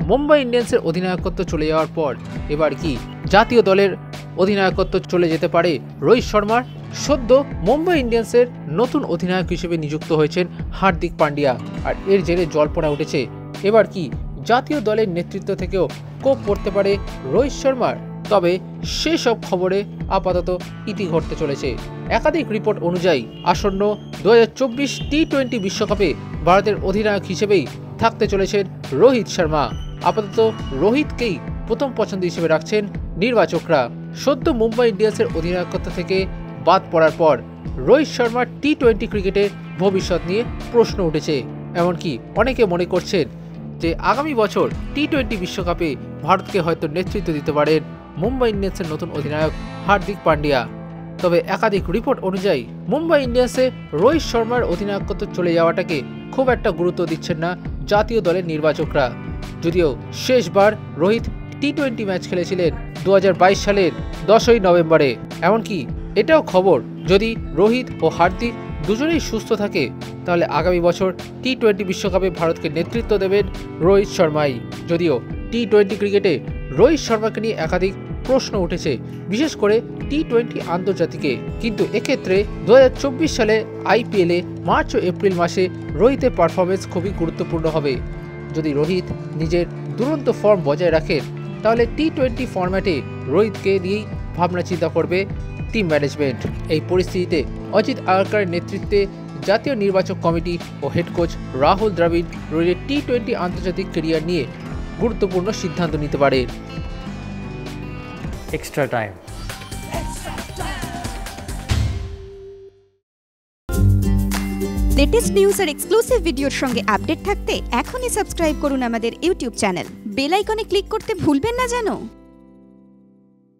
মুম্বাই ইন্ডিয়ান্সের অধিনায়কত্ব চলে যাওয়ার পর এবার কি জাতীয় দলের অধিনায়কত্ব চলে যেতে পারে রোহিত শর্মার? সদ্য মুম্বাই ইন্ডিয়ান্সের নতুন অধিনায়ক হিসেবে নিযুক্ত হয়েছেন হার্দিক পান্ডিয়া, আর এর জেরে জল্পনা উঠেছে এবার কি জাতীয় দলের নেতৃত্ব থেকেও কোপ পড়তে পারে রোহিত শর্মার। তবে সেসব খবরে আপাতত ইতি ঘটতে চলেছে। একাধিক রিপোর্ট অনুযায়ী আসন্ন 2024 টি-20 বিশ্বকাপে ভারতের অধিনায়ক হিসেবেই থাকতে চলেছেন রোহিত শর্মা। আপাতত রোহিতকেই প্রথম পছন্দ হিসেবে রাখছেন নির্বাচকরা। সদ্য মুম্বাই ইন্ডিয়ান্সের অধিনায়কত্ব থেকে বাদ পড়ার পর রোহিত শর্মার টি-20 ক্রিকেটের ভবিষ্যৎ নিয়ে প্রশ্ন উঠেছে। এমনকি অনেকে মনে করছেন যে আগামী বছর টি-20 বিশ্বকাপে ভারতকে হয়তো নেতৃত্ব দিতে পারেন মুম্বাই ইন্ডিয়ান্সের নতুন অধিনায়ক হার্দিক পান্ডিয়া। তবে একাধিক রিপোর্ট অনুযায়ী মুম্বাই ইন্ডিয়ান্সে রোহিত শর্মার অধিনায়কত্ব চলে যাওয়াটাকে খুব একটা গুরুত্ব দিচ্ছেন না জাতীয় দলের নির্বাচকরা। যদিও শেষবার রোহিত টি-20 ম্যাচ খেলেছিলেন 2022 সালের 10ই নভেম্বরে। এমনকি এটাও খবর, যদি রোহিত ও হার্দিক দুজনেই সুস্থ থাকে তাহলে আগামী বছর টি-20 বিশ্বকাপে ভারতকে নেতৃত্ব দেবেন রোহিত শর্মাই। যদিও টি-20 ক্রিকেটে রোহিত শর্মাকে নিয়ে একাধিক প্রশ্ন উঠেছে, বিশেষ করে টি-20 আন্তর্জাতিকে। কিন্তু এক্ষেত্রে 2024 সালে আইপিএলে মার্চ ও এপ্রিল মাসে রোহিতের পারফরমেন্স খুবই গুরুত্বপূর্ণ হবে। যদি রোহিত নিজের দুরন্ত ফর্ম বজায় রাখেন তাহলে টি-20 ফরম্যাটে রোহিতকে নিয়েই ভাবনা চিন্তা করবে টিম ম্যানেজমেন্ট। এই পরিস্থিতিতে অজিত আগারকারের নেতৃত্বে জাতীয় নির্বাচক কমিটি ও হেড কোচ রাহুল দ্রাবিড় রোহিতের টি-20 আন্তর্জাতিক ক্যারিয়ার নিয়ে গুরুত্বপূর্ণ সিদ্ধান্ত নিতে পারে। Extra time. লেটেস্ট নিউজ আর এক্সক্লুসিভ ভিডিওর সঙ্গে আপডেট থাকতে এখনই সাবস্ক্রাইব করুন আমাদের ইউটিউব চ্যানেল। বেল আইকনে ক্লিক করতে ভুলবেন না যেন।